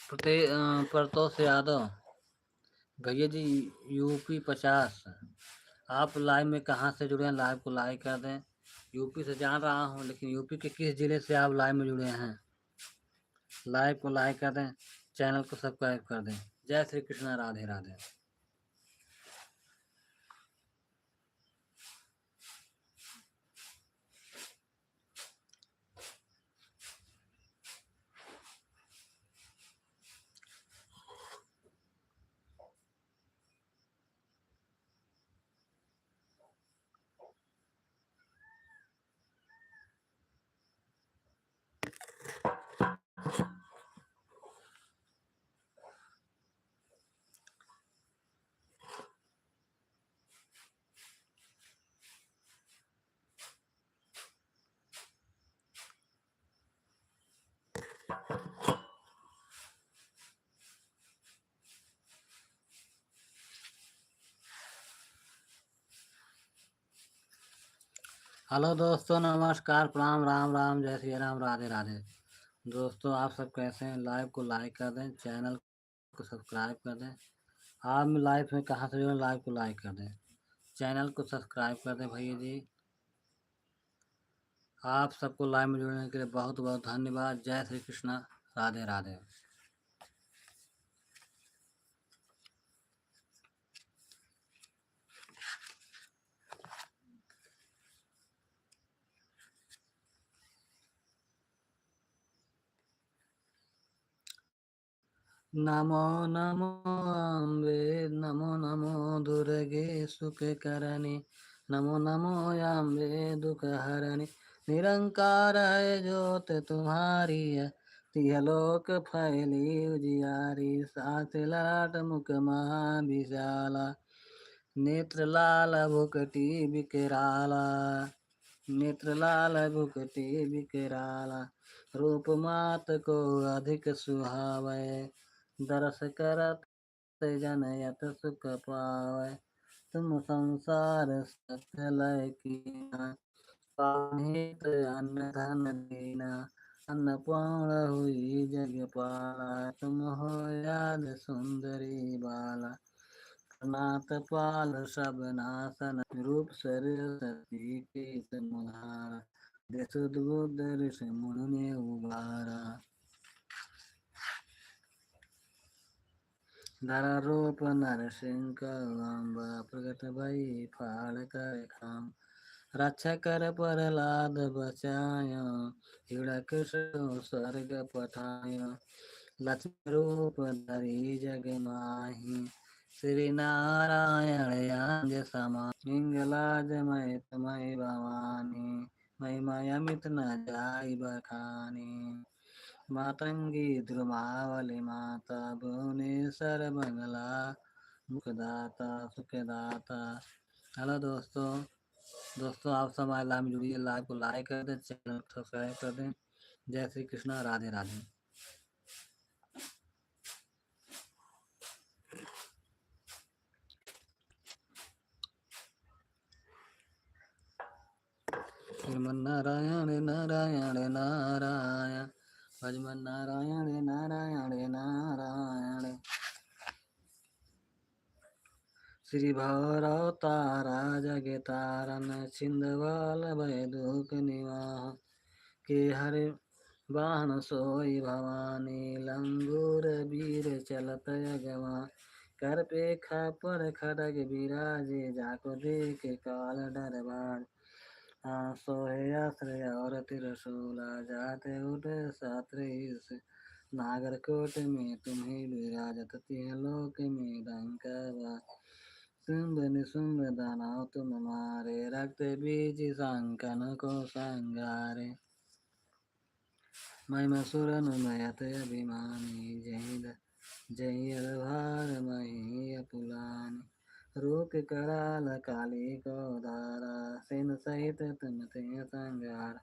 प्रतोष यादव भैया जी यूपी 50। आप लाइव में कहाँ से जुड़े हैं? लाइव को लाइक कर दें। यूपी से जान रहा हूँ लेकिन यूपी के किस जिले से आप लाइव में जुड़े हैं? लाइव को लाइक कर दें, चैनल को सब्सक्राइब कर दें। जय श्री कृष्ण, राधे राधे। हेलो दोस्तों, नमस्कार, प्रणाम, राम राम, जय श्री राम, राधे राधे। दोस्तों, आप सब कैसे हैं? लाइव को लाइक कर दें, चैनल को सब्सक्राइब कर दें। आप लाइव में कहाँ से जुड़े, लाइव को लाइक कर दें, चैनल को सब्सक्राइब कर दें भैया जी। आप सबको लाइव में जुड़ने के लिए बहुत बहुत धन्यवाद। जय श्री कृष्णा, राधे राधे। नमो नमो अम्बे, नमो नमो दुर्गे सुखकरणी, नमो नमो अम्बे दुख हरणी। निरंकार है ज्योत तुम्हारी है, तिहलोक फैली उजियारी। साथ लाट मुख महाविशाला, नेत्र लाल भुकटी बिकराला। नेत्र लाल भुकटी बिकराला, रूप मात को अधिक सुहावे। दरस करत जन यत सुख पावै, तुम संसार सकलय कीना। पाहित अन्न धन दीना, अन्नपूर्ण हुई जग पाला। तुम हो याद सुंदरी बाला, नाथ पाल सब नासन। रूप सरस्वती के समुहारा, सुदबुद ऋषि मुनि ने उबारा। धरा रूप नरसिंह अम्बा, प्रगट भई फाड़ कर खाम। रक्षा कर प्रहलाद बचाय, हिड़क स्वर्ग पठाय। लक्ष्मी रूप धरि जग माही, श्री नारायण यांग समा। हिंगलाज मैं तुम्हें भवानी, महिमा अमित न जाय बखानी। मातंगी द्रुमावली माता, भुवनेश्वर मंगला मुखदाता सुखदाता। हेलो दोस्तों, आप सब हमारे लाइव में जुड़िए, लाइव को लाइक कर दें, चैनल को सब्सक्राइब कर दें। जय श्री कृष्णा, राधे राधे। श्रीमन नारायण नारायण नारायण, भजमन नारायण नारायण नारायण। श्री भैरव तारा जग तारन, छिंदवाल भय दुख निवाह। के हरे वाहन सोई भवानी, लंगूर वीर चलत अगवा। कर पे खपर खड़ग विराजे, जाको देख काल डरबार। सोहे आश्रय और तिरसूला, जाते उठ सात्र ईस। नागरकोट में तुम्हें विराजत, तिहलोक में डंका। शुंभ निशुंभ दानव तुम मारे, रक्त बीज सांकन को संगारे। महिमा सुरन मयत अभिमानी, जय भार मही अपुलानी। रूप कराल काली को धारा, सिन सहित तुम ते संगार।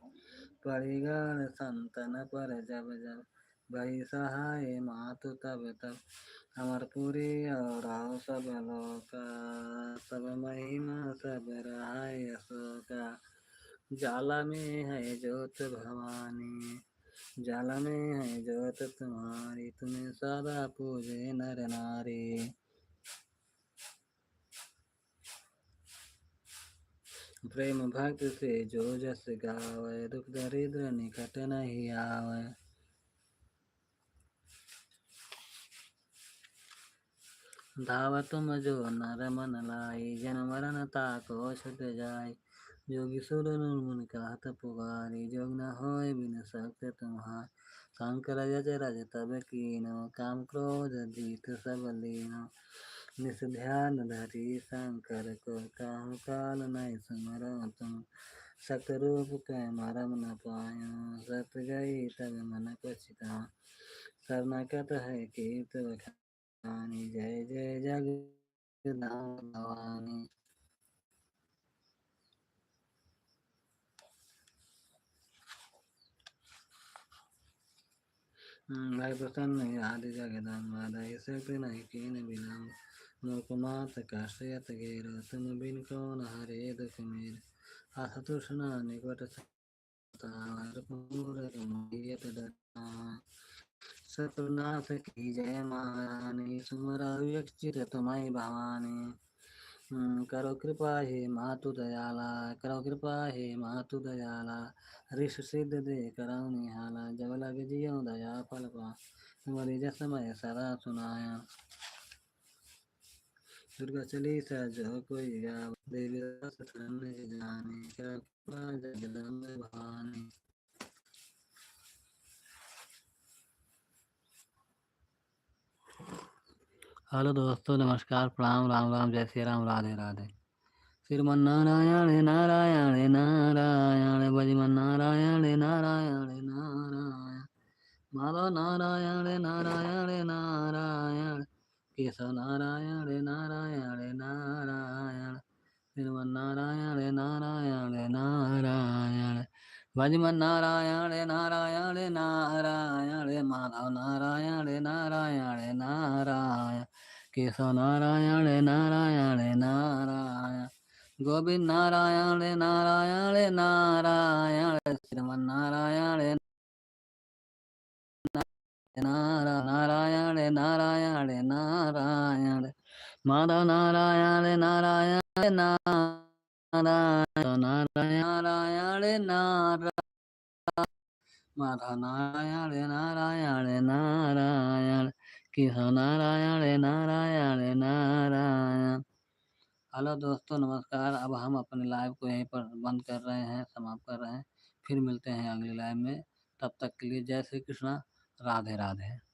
परिगण संतन पर जब जब, भई सहाय मातु तब तब। अमरपुरी और आओ सब लोका, सब महिमा सब रहाय अशोका। जाला में है ज्योत भवानी, जाला में है ज्योत तुम्हारी। तुम्हें सदा पूजे नर नारी। प्रेम भक्ति से जो जस गावे, दुख दरिद्र निकट नहीं आवे। धावा तुम जो नर मन लाई, जन मरण ताको छुट जाय। जोगी सुर मुनि कहत पुकारी, जोग न होय बिन शक्त तुम्हार। शंकर जज रज तब कीनो, काम क्रोध जीत सब लीनो। निस ध्यान धरि शंकर को, काहू काल नहीं सुमरो तुम। सत रूप कै मरम न पायो, सत गई तब मन पछताओ। शरणागत है कीर्त बखानी, जय जय जगदम्ब भवानी। भाई प्रसन्न आदि जगदम्बा, दय शक्ति नहीं कीन बिलम्ब। मुकमात काश्यत गेर तुम बिन कौन हरे दुख मेरे। अथ तृष्णा निकट सतावर पूर गंभीर दत्ता। सतनाथ की जय महारानी सुमरा व्यक्षित तुम्हारी भवानी। करो कृपा हे मातु दयाला, करो कृपा हे मातु दयाला। ऋष सिद्ध दे करौ निहाला, जब लग जियो दया फल पा। तुम्हारी जस मैं सदा सुनाया, दुर्गा चालीसा जो कोई गावे। देवी दास धन जाने, करो कृपा जगदम्ब भवानी। हेलो दोस्तों, नमस्कार, प्रणाम, राम राम, जय श्री राम, राधे राधे। श्रीमन नारायण नारायण नारायण, भजमन नारायण नारायण नारायण। माधव नारायण नारायण नारायण, केशव नारायण नारायण नारायण। श्रीमन नारायण नारायण नारायण, भजमन नारायण नारायण नारायण। माधव नारायण नारायण नारायण, केशव नारायण नारायण नारायण। गोविंद नारायण नारायण नारायण, श्रीमन नारायण नारायण नारायण नारायण। माधव नारायण नारायण नारायण नारायण नारायण। माधव नारायण नारायण नारायण, केशव नारायण नारायण नारायण। हेलो दोस्तों, नमस्कार। अब हम अपने लाइव को यहीं पर बंद कर रहे हैं, समाप्त कर रहे हैं। फिर मिलते हैं अगली लाइव में। तब तक के लिए जय श्री कृष्णा, राधे राधे।